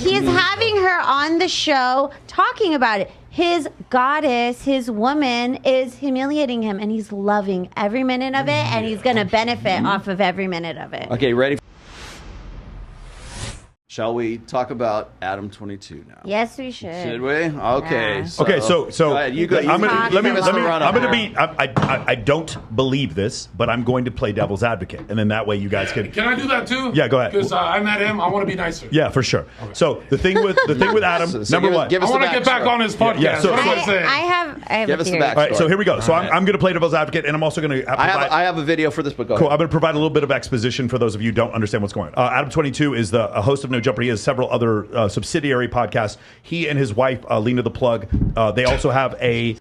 He's having her on the show talking about it. His goddess, his woman, is humiliating him, and he's loving every minute of it, and he's going to benefit off of every minute of it. Okay, ready? Shall we talk about Adam22 now? Yes, we should. Should we? Okay. Yeah. So So ahead, you go. I don't believe this, but I'm going to play devil's advocate, and then that way you guys can. Can I do that too? Yeah, go ahead. Because I met him. I want to be nicer. Yeah, for sure. Okay. So the thing with Adam, number one, I want to get back on his podcast. Yeah, what am I saying? I have give a us the theory. backstory. All right, so here we go. So I'm going to play devil's advocate, and I'm also going to. I have a video for this, but go Cool. ahead. I'm going to provide a little bit of exposition for those of you who don't understand what's going on. Adam22 is a host of No Jumper. He has several other subsidiary podcasts. He and his wife, Lena the Plug, they also have a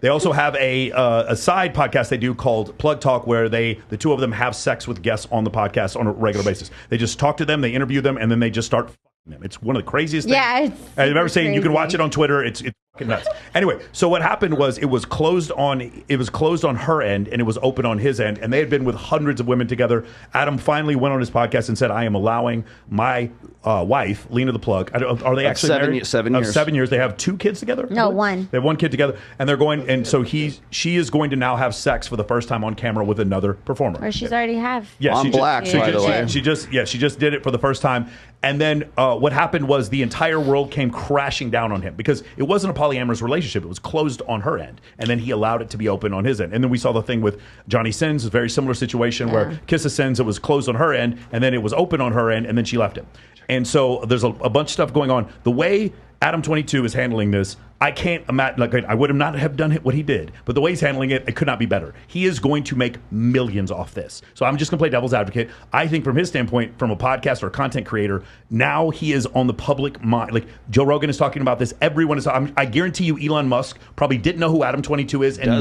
side podcast they do called Plug Talk, where the two of them have sex with guests on the podcast on a regular basis. They just talk to them, they interview them, and then they just start fucking them. It's one of the craziest things. Yeah, it's I've ever seen. crazy. You can watch it on Twitter. It's fucking nuts. Anyway, so what happened was it was closed on her end and it was open on his end, and they had been with hundreds of women together. Adam finally went on his podcast and said, "I am allowing my wife, Lena the Plug." Are they actually married? 7 years. 7 years. They have 2 kids together. No, one. They have 1 kid together, and they're going. And so she is going to now have sex for the first time on camera with another performer. Or she's already have. Yeah, On Black, by the way. She just did it for the first time. And then what happened was the entire world came crashing down on him because it wasn't a polyamorous relationship. It was closed on her end. And then he allowed it to be open on his end. And then we saw the thing with Johnny Sins, a very similar situation where Kiss of Sins, it was closed on her end, and then it was open on her end, and then she left him. And so there's a bunch of stuff going on. The way Adam22 is handling this, I can't imagine. Like, I would not have done what he did, but the way he's handling it, it could not be better. He is going to make millions off this. So I'm just going to play devil's advocate. I think from his standpoint, from a podcast or a content creator, now he is on the public mind. Like Joe Rogan is talking about this. Everyone is. I guarantee you, Elon Musk probably didn't know who Adam22 is, and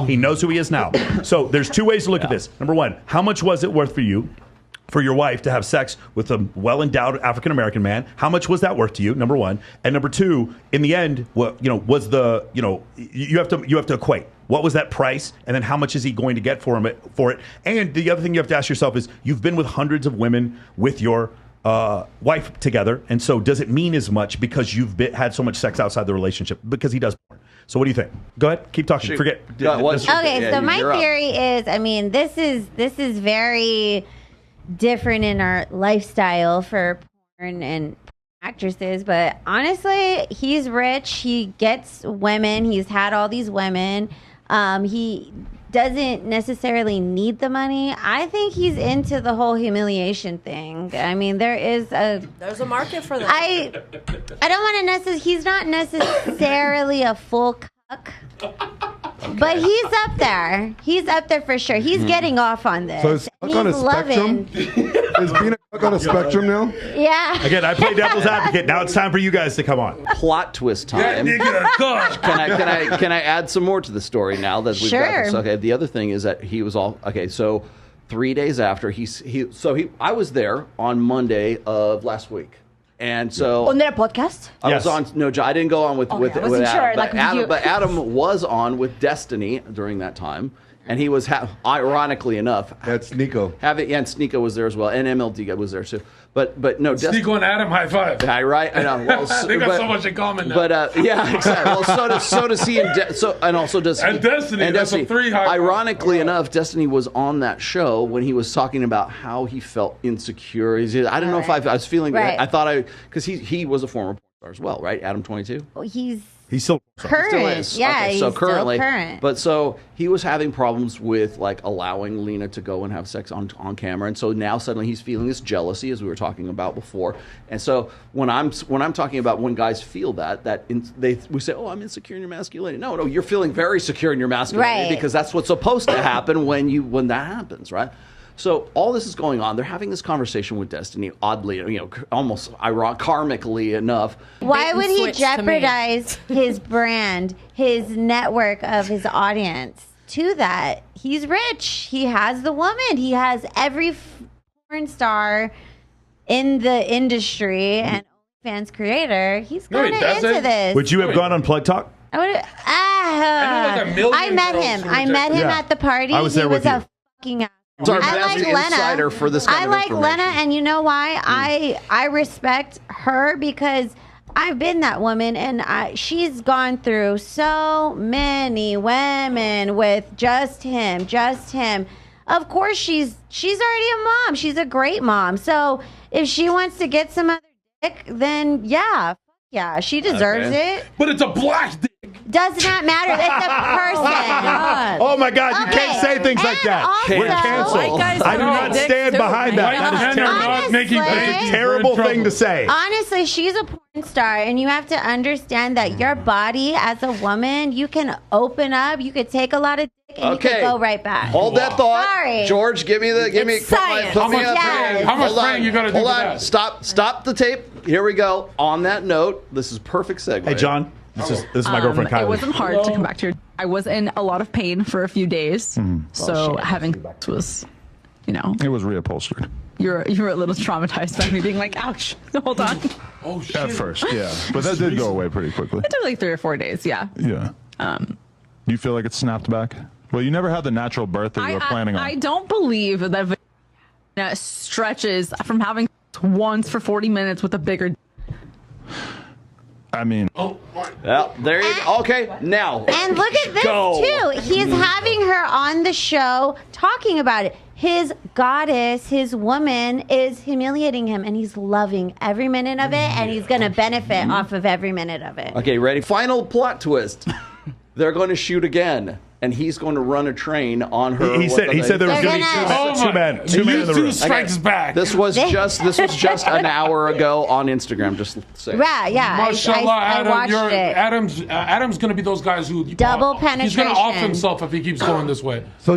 he knows who he is now. So there's 2 ways to look at this. Number one, how much was it worth for you? For your wife to have sex with a well-endowed African-American man, how much was that worth to you? Number one, and number two, in the end, you have to equate what was that price, and then how much is he going to get for it? And the other thing you have to ask yourself is, you've been with hundreds of women with your wife together, and so does it mean as much because you've had so much sex outside the relationship? Because he does porn. So what do you think? Go ahead, keep talking. Forget. Okay, so my theory is, I mean, this is very different in our lifestyle for porn and actresses, but honestly, he's rich, he gets women, he's had all these women, he doesn't necessarily need the money. I think he's into the whole humiliation thing. I mean, there's a market for that. I don't want to necessarily, he's not necessarily a full cuck. Okay. But he's up there. He's up there for sure. He's getting off on this. So is cuck on a spectrum? Is being a cuck on a spectrum now? Yeah. Again, I play devil's advocate. Now it's time for you guys to come on. Plot twist time. Can I add some more to the story now that we've got this? Okay. The other thing is that he was all okay. So 3 days after I was there on Monday of last week. And so on their podcast, I was on. No, I didn't go on with Adam. Sure, but Adam was on with Destiny during that time, and he was ironically enough. That's Nico. And Sneeko was there as well, and MLD was there too. But no, Sneeko and Adam, high five. Right. I know. Well, they got so much in common now. But yeah, exactly. Well, so does he, and also does and Destiny. And that's Destiny. A 3 high. Ironically enough, Destiny was on that show when he was talking about how he felt insecure. I don't know if I was feeling. I thought because he was a former porn star as well, right? Adam22. Well, he's still current. He still is. Yeah, okay, he's so currently, still current. But so he was having problems with like allowing Lena to go and have sex on camera, and so now suddenly he's feeling this jealousy, as we were talking about before. And so when I'm talking about when guys feel we say, "Oh, I'm insecure in your masculinity." No, you're feeling very secure in your masculinity because that's what's supposed to happen when that happens, right? So all this is going on. They're having this conversation with Destiny, oddly, almost karmically enough. Why would he jeopardize his brand, his network of his audience to that? He's rich. He has the woman. He has every porn star in the industry and OnlyFans creator. He's kind of into this. Would you have gone on Plug Talk? I would. I met him. I met him at the party. I was there with you. A fucking. I like Lena. For this kind I like Lena, and you know why? I respect her because I've been that woman, and she's gone through so many women with just him. Of course, she's already a mom. She's a great mom. So if she wants to get some other dick, then yeah, she deserves it. But it's a black dick. Does not matter. It's a person. Oh my God, you can't say things like that. Also, We're canceled. I do not stand behind that. That is terrible. That's a terrible thing to say. Honestly, she's a porn star, and you have to understand that your body as a woman, you can open up, you could take a lot of dick, and you could go right back. Hold that thought. Sorry. George, put me How much praying you got to do for that? Stop the tape. Here we go. On that note, this is perft segue. Hey, John. This is my girlfriend Kylie. It wasn't hard to come back to your. I was in a lot of pain for a few days, so having sex was, it was reupholstered. You're a little traumatized by me being like, ouch. Hold on. Oh shit. At first, yeah, but that did go away pretty quickly. It took like 3 or 4 days. Yeah. Yeah. You feel like it snapped back? Well, you never had the natural birth that you were planning on. I don't believe that vagina stretches from having sex once for 40 minutes with a bigger. I mean, well, there you go. Okay, now. And look at this, too. He's having her on the show talking about it. His goddess, his woman, is humiliating him, and he's loving every minute of it, and he's going to benefit off of every minute of it. Okay, ready? Final plot twist. They're going to shoot again, and he's going to run a train on her. He said there was going to be two men in the room. Strikes back. This was just an hour ago on Instagram. Just say. Right, yeah. Mashallah, I watched it. Adam's going to be those guys who double penetration. He's going to off himself if he keeps going this way. So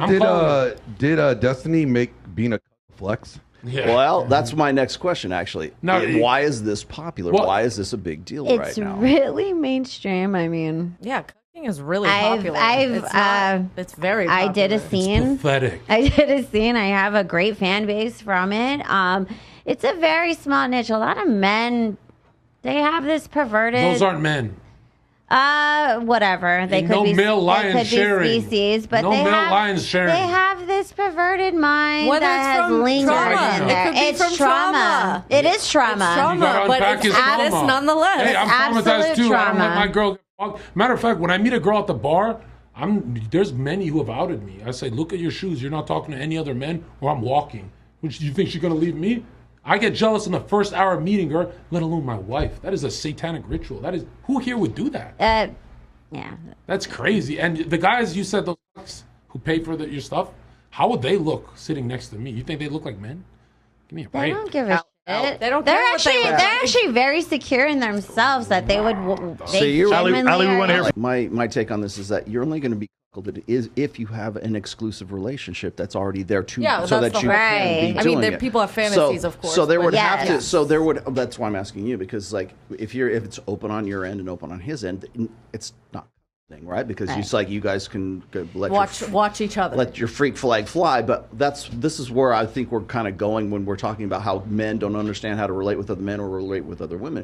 did Destiny make being a flex? Yeah. Well, that's my next question, actually. Now, why is this popular? Why is this a big deal right now? It's really mainstream. I mean, yeah, cooking is really popular. It's very popular. I did a scene. It's pathetic. I did a scene. I have a great fan base from it. It's a very small niche. A lot of men, they have this perverted. Those aren't men. Whatever. They Ain't could no be male lion sharing. Species, but No they male have, lions sharing. They have this perverted mind Whether that it's has from lingered trauma. in there. It could be it's from trauma. It is trauma. It's trauma, but it's sadness nonetheless. Hey, I'm traumatized Absolute too. I don't let trauma. my girl get fucked. Matter of fact, when I meet a girl at the bar, there's many who have outed me. I say, look at your shoes. You're not talking to any other men, or I'm walking. Which do you think she's gonna leave me? I get jealous in the first hour of meeting her, let alone my wife. That is a satanic ritual. Who here would do that? Yeah. That's crazy. And the guys you said, those guys who pay for your stuff, how would they look sitting next to me? You think they look like men? Give me a break. They don't give a shit. They don't care what they They're actually very secure in themselves that they would. Ali, we want to hear. My take on this is that you're only going to be cuckolded if you have an exclusive relationship that's already there so that you can be doing it. People have fantasies, of course. So there would have to. So there would. That's why I'm asking you, because like if it's open on your end and open on his end, it's not. Thing, right? Because it's like you guys can watch each other, let your freak flag fly. But this is where I think we're kind of going when we're talking about how men don't understand how to relate with other men or relate with other women.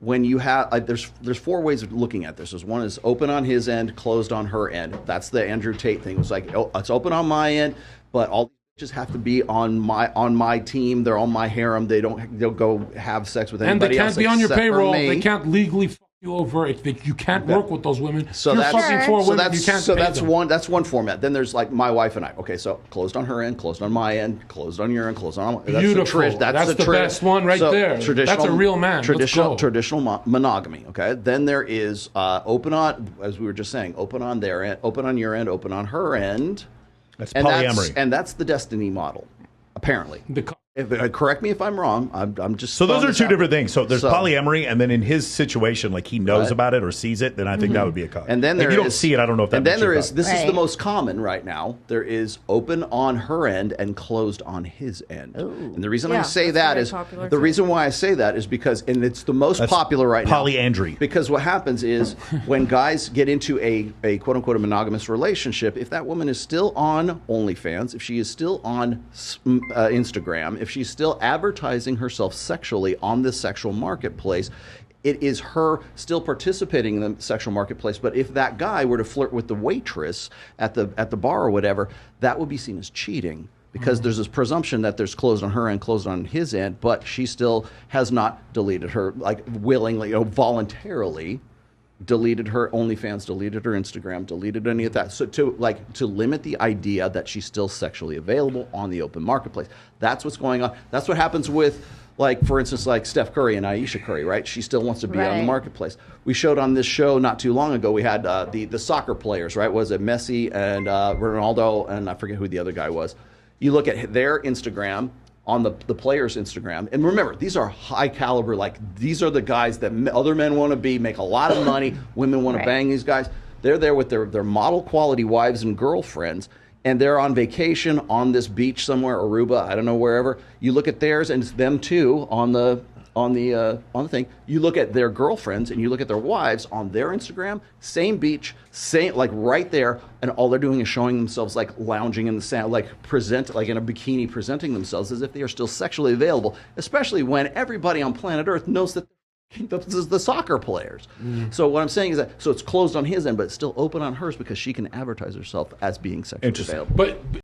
When you have there's 4 ways of looking at this. One is open on his end, closed on her end. That's the Andrew Tate thing. It was like, oh, it's open on my end, but all just have to be on my team. They're on my harem. They'll go have sex with anybody else. And they can't be on your payroll. They can't legally you over. You can't work with those women. So you're that's fucking 4 women. You can't. So that's one. That's one format. Then there's like my wife and I. Okay, so closed on her end, closed on my end, closed on your end, closed on. Beautiful. That's the best one right there. That's a real man. Traditional monogamy. Okay. Then there is open on, as we were just saying, open on their end, open on your end, open on her end. That's polyamory, and that's the Destiny model, apparently. Correct me if I'm wrong. I'm just so those are 2 different things. So there's polyamory, and then in his situation, like he knows about it or sees it, then I think that would be a cut. And then if you don't see it, I don't know if that. And then there is this is the most common right now. There is open on her end and closed on his end. Ooh. And the reason I say that is reason why I say that is because it's the most popular right now. Polyandry. Because what happens is when guys get into a quote unquote a monogamous relationship, if that woman is still on OnlyFans, if she is still on Instagram, if she's still advertising herself sexually on this sexual marketplace, it is her still participating in the sexual marketplace. But if that guy were to flirt with the waitress at the bar or whatever, that would be seen as cheating, because there's this presumption that there's closed on her end, closed on his end, but she still has not deleted her, like willingly, voluntarily deleted her OnlyFans, deleted her Instagram, deleted any of that. So to limit the idea that she's still sexually available on the open marketplace. That's what's going on. That's what happens with, like, for instance, like Steph Curry and Aisha Curry, right? She still wants to be on the marketplace. We showed on this show not too long ago, we had the soccer players, right? Was it Messi and Ronaldo, and I forget who the other guy was. You look at their Instagram, on the players' Instagram. And remember, these are high caliber, like these are the guys that other men want to be, make a lot of money, women want to bang these guys. They're there with their model quality wives and girlfriends, and they're on vacation on this beach somewhere, Aruba, I don't know, wherever. You look at theirs, and it's them too on the thing. You look at their girlfriends and you look at their wives on their Instagram, same beach, same, like right there, and all they're doing is showing themselves like lounging in the sand, like in a bikini, presenting themselves as if they are still sexually available, especially when everybody on planet Earth knows that this is the soccer players. So what I'm saying is that, so it's closed on his end, but it's still open on hers because she can advertise herself as being sexually available. But